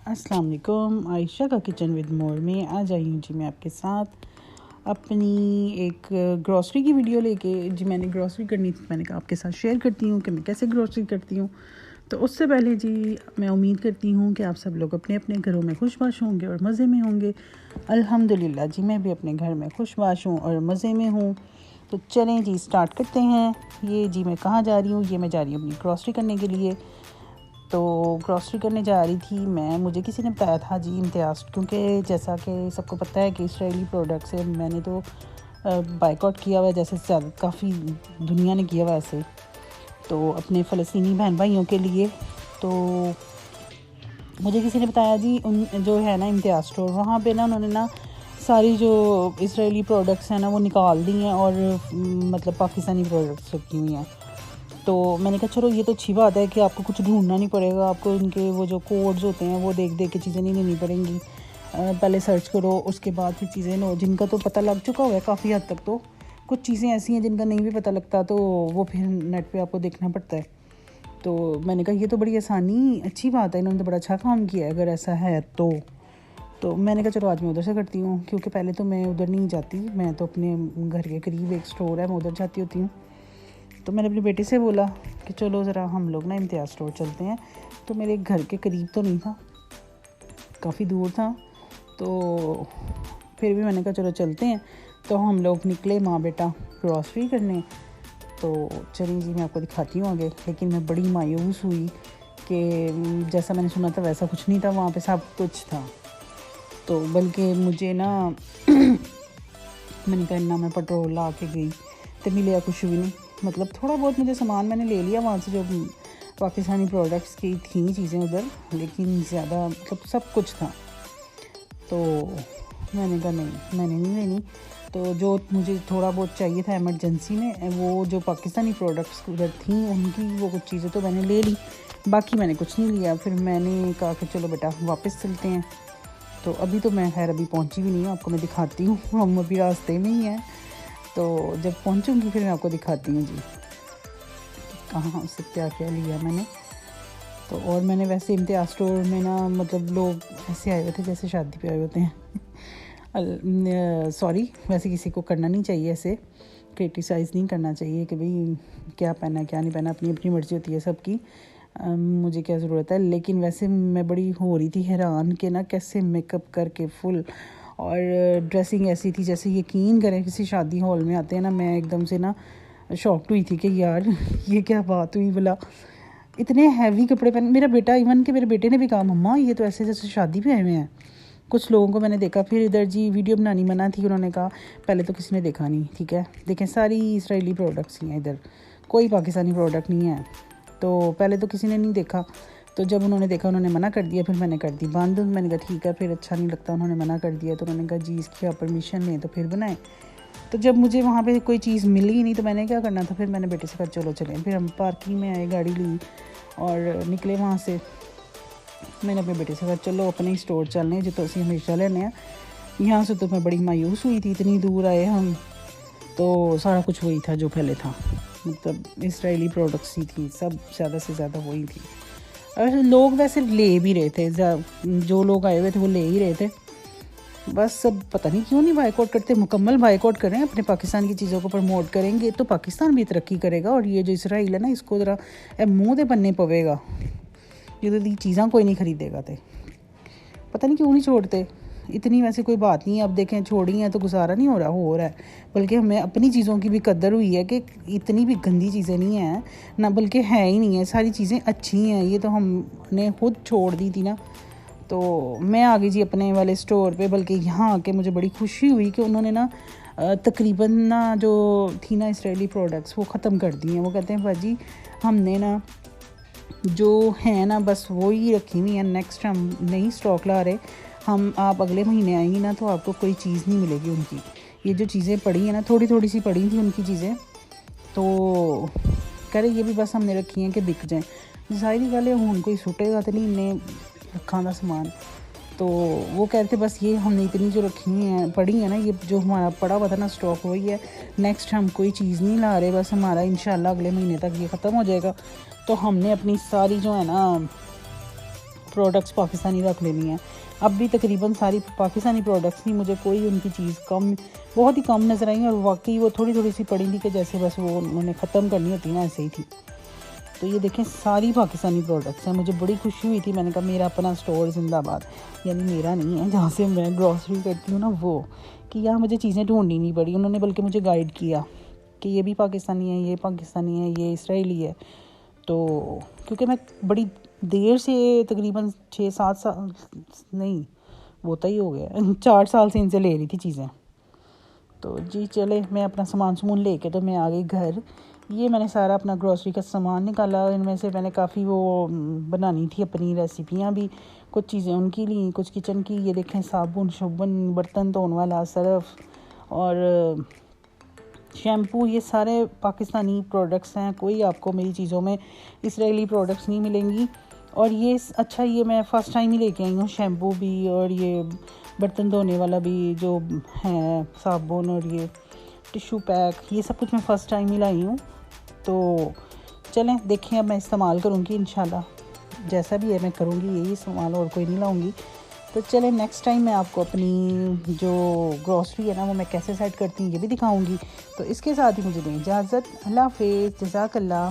अस्सलाम वालेकुम। आयशा का किचन विद मोर में आज आई हूँ जी मैं आपके साथ अपनी एक ग्रॉसरी की वीडियो लेके। जी मैंने ग्रॉसरी करनी थी, मैंने कहा आपके साथ शेयर करती हूँ कि मैं कैसे ग्रॉसरी करती हूँ। तो उससे पहले जी मैं उम्मीद करती हूँ कि आप सब लोग अपने अपने घरों में खुशबाश होंगे और मज़े में होंगे। अल्हम्दुलिल्लाह जी मैं भी अपने घर में खुशबाश हूँ और मज़े में हूँ। तो चलें जी स्टार्ट करते हैं। ये जी मैं कहाँ जा रही हूँ, ये मैं जा रही हूँ अपनी ग्रॉसरी करने के लिए। तो ग्रॉसरी करने जा रही थी मैं, मुझे किसी ने बताया था जी इम्तियाज़, क्योंकि जैसा कि सबको पता है कि इसराइली प्रोडक्ट से मैंने तो बाइकआउट किया हुआ है, जैसे ज़्यादा काफ़ी दुनिया ने किया हुआ ऐसे, तो अपने फ़लस्तीनी बहन भाइयों के लिए। तो मुझे किसी ने बताया जी उन जो है ना इम्तियाज़ स्टोर, वहाँ पे ना उन्होंने ना सारी जो इसराइली प्रोडक्ट्स हैं ना वो निकाल दी हैं और मतलब पाकिस्तानी प्रोडक्ट्स रखी हुई हैं। तो मैंने कहा चलो ये तो अच्छी बात है कि आपको कुछ ढूंढना नहीं पड़ेगा, आपको उनके वो जो कोड्स होते हैं वो देख देख के चीज़ें नहीं लेनी पड़ेंगी। पहले सर्च करो, उसके बाद फिर चीज़ें लो। जिनका तो पता लग चुका हुआ है काफ़ी हद तक, तो कुछ चीज़ें ऐसी हैं जिनका नहीं भी पता लगता, तो वो फिर नेट पे आपको देखना पड़ता है। तो मैंने कहा ये तो बड़ी आसानी अच्छी बात है, इन्होंने तो बड़ा अच्छा काम किया है अगर ऐसा है तो मैंने कहा चलो आज मैं उधर से करती हूँ, क्योंकि पहले तो मैं उधर नहीं जाती, मैं तो अपने घर के करीब एक स्टोर है मैं उधर जाती होती हूँ। तो मैंने अपने बेटे से बोला कि चलो ज़रा हम लोग ना इम्तियाज़ स्टोर चलते हैं। तो मेरे घर के करीब तो नहीं था, काफ़ी दूर था, तो फिर भी मैंने कहा चलो चलते हैं। तो हम लोग निकले माँ बेटा ग्रॉसरी करने। तो चलिए जी मैं आपको दिखाती हूँ आगे। लेकिन मैं बड़ी मायूस हुई कि जैसा मैंने सुना था वैसा कुछ नहीं था, वहाँ पे सब कुछ था। तो बल्कि मुझे ना मैंने कहा इन्ना मैं पेट्रोल ला के गई तो मिले कुछ भी नहीं। मतलब थोड़ा बहुत मुझे सामान मैंने ले लिया वहाँ से, जो पाकिस्तानी प्रोडक्ट्स की थी चीज़ें उधर, लेकिन ज़्यादा मतलब सब कुछ था। तो मैंने कहा नहीं मैंने नहीं लेनी। तो जो मुझे थोड़ा बहुत चाहिए था इमरजेंसी में, वो जो पाकिस्तानी प्रोडक्ट्स उधर थी उनकी वो कुछ चीज़ें तो मैंने ले ली, बाकी मैंने कुछ नहीं लिया। फिर मैंने कहा कि चलो बेटा वापस चलते हैं। तो अभी तो मैं खैर अभी पहुंची भी नहीं हूँ, आपको मैं दिखाती हूँ, हम अभी रास्ते में ही हैं। तो जब पहुंचूंगी फिर मैं आपको दिखाती हूँ जी कहाँ से क्या क्या लिया मैंने। तो और मैंने वैसे इम्तियाज़ स्टोर में ना मतलब लोग ऐसे आए हुए थे जैसे शादी पे आए होते हैं। सॉरी, वैसे किसी को करना नहीं चाहिए, ऐसे क्रिटिसाइज़ नहीं करना चाहिए कि भाई क्या पहना क्या नहीं पहना, अपनी अपनी मर्ज़ी होती है सबकी, मुझे क्या ज़रूरत है। लेकिन वैसे मैं बड़ी हो रही थी हैरान कि ना कैसे मेकअप करके फुल, और ड्रेसिंग ऐसी थी जैसे यकीन करें किसी शादी हॉल में आते हैं ना। मैं एकदम से ना शॉक्ड हुई थी कि यार ये क्या बात हुई, बोला इतने हैवी कपड़े पहने। मेरा बेटा, इवन कि मेरे बेटे ने भी कहा मम्मा ये तो ऐसे जैसे शादी पे आए हुए हैं। कुछ लोगों को मैंने देखा, फिर इधर जी वीडियो बनानी मना थी, उन्होंने कहा पहले तो किसी ने देखा नहीं, ठीक है देखें सारी इसराइली प्रोडक्ट्स ही हैं इधर, कोई पाकिस्तानी प्रोडक्ट नहीं है। तो पहले तो किसी ने नहीं देखा, तो जब उन्होंने देखा उन्होंने मना कर दिया, फिर मैंने कर दी बंद। मैंने कहा ठीक है, फिर अच्छा नहीं लगता, उन्होंने मना कर दिया। तो उन्होंने कहा जी इसकी आप परमिशन लें तो फिर बनाएं। तो जब मुझे वहाँ पे कोई चीज़ मिली ही नहीं तो मैंने क्या करना था, फिर मैंने बेटे से कहा चलो चलें। फिर हम पार्किंग में आए, गाड़ी ली और निकले वहाँ से। मैंने अपने बेटे से कहा चलो अपने ही स्टोर चलने जो तो असी हमेशा लेने हैं। यहाँ से तो मैं बड़ी मायूस हुई थी, इतनी दूर आए हम, तो सारा कुछ वही था जो पहले था, मतलब इसराइली प्रोडक्ट्स ही थी सब, ज़्यादा से ज़्यादा वही थी। और लोग वैसे ले भी रहे थे, जो लोग आए हुए थे वो ले ही रहे थे, बस सब पता नहीं क्यों नहीं बाइकआउट करते। मुकम्मल बाइकआउट करें, अपने पाकिस्तान की चीज़ों को प्रमोट करेंगे तो पाकिस्तान भी तरक्की करेगा, और ये जो इसराइल है ना इसको ज़रा मुँह दे बनने पवेगा, ये तो चीज़ां कोई नहीं खरीदेगा। तो पता नहीं क्यों नहीं छोड़ते, इतनी वैसे कोई बात नहीं है, अब देखें छोड़ी है तो गुजारा नहीं हो रहा है। बल्कि हमें अपनी चीज़ों की भी कदर हुई है कि इतनी भी गंदी चीज़ें नहीं हैं ना, बल्कि है ही नहीं है, सारी चीज़ें अच्छी हैं। ये तो हमने खुद छोड़ दी थी ना। तो मैं आ गई जी अपने वाले स्टोर पे, बल्कि यहाँ आके मुझे बड़ी खुशी हुई कि उन्होंने ना तकरीबन ना जो थी ना इसराइली प्रोडक्ट्स वो ख़त्म कर दी हैं। वो कहते हैं भाजी हमने ना जो है ना बस वो ही रखी हुई है, नेक्स्ट हम नहीं स्टॉक ला रहे, हम आप अगले महीने आएंगी ना तो आपको कोई चीज़ नहीं मिलेगी उनकी। ये जो चीज़ें पड़ी हैं ना, थोड़ी थोड़ी सी पड़ी थी उनकी चीज़ें, तो कह रहे ये भी बस हमने रखी हैं कि बिक जाएँ। ज़ाहिर गल है हुन कोई सुटेगा तो नहीं इन्हें रखा था सामान। तो वो कह रहे थे बस ये हमने इतनी जो रखी हुई हैं पड़ी है ना, ये जो हमारा पड़ा हुआ था ना स्टॉक वही है, नेक्स्ट हम कोई चीज़ नहीं ला रहे, बस हमारा इंशाल्लाह अगले महीने तक ये ख़त्म हो जाएगा। तो हमने अपनी सारी जो है ना प्रोडक्ट्स पाकिस्तानी रख लेनी है। अब भी तकरीबन सारी पाकिस्तानी प्रोडक्ट्स नहीं, मुझे कोई उनकी चीज़ कम, बहुत ही कम नज़र आई, और वाकई वो थोड़ी थोड़ी सी पड़ी थी कि जैसे बस वो उन्होंने ख़त्म करनी होती ना, ऐसे ही थी। तो ये देखें सारी पाकिस्तानी प्रोडक्ट्स हैं। मुझे बड़ी खुशी हुई थी, मैंने कहा मेरा अपना स्टोर जिंदाबाद, यानी मेरा नहीं है, जहाँ से मैं ग्रॉसरी करती हूँ ना, वो कि यहाँ मुझे चीज़ें ढूंढनी नहीं पड़ी। उन्होंने बल्कि मुझे गाइड किया कि ये भी पाकिस्तानी है, ये पाकिस्तानी है, ये इसराइली है। तो क्योंकि मैं बड़ी देर से तकरीबन 6-7 साल नहीं, वो तो ही हो गया 4 साल से इनसे ले रही थी चीज़ें। तो जी चले, मैं अपना सामान लेके तो मैं आ गई घर। ये मैंने सारा अपना ग्रॉसरी का सामान निकाला। इनमें से मैंने काफ़ी वो बनानी थी अपनी रेसिपियाँ भी, कुछ चीज़ें उनकी ली, कुछ किचन की। ये देखें साबुन शुबन, बर्तन धोने वाला सर्फ और शैम्पू, ये सारे पाकिस्तानी प्रोडक्ट्स हैं। कोई आपको मेरी चीज़ों में इसराइली प्रोडक्ट्स नहीं मिलेंगी। और ये अच्छा, ये मैं फ़र्स्ट टाइम ही लेके आई हूँ, शैम्पू भी और ये बर्तन धोने वाला भी जो है, साबुन और ये टिश्यू पैक, ये सब कुछ मैं फ़र्स्ट टाइम ही लाई हूँ। तो चलें देखें, अब मैं इस्तेमाल करूँगी इंशाल्लाह, जैसा भी है मैं करूँगी यही इस्तेमाल, और कोई नहीं लाऊँगी। तो चलें नेक्स्ट टाइम मैं आपको अपनी जो ग्रॉसरी है ना, वो मैं कैसे सेट करती हूँ ये भी दिखाऊँगी। तो इसके साथ ही मुझे दें इजाज़त। अल्लाह हाफ़िज़, जज़ाकल्लाह।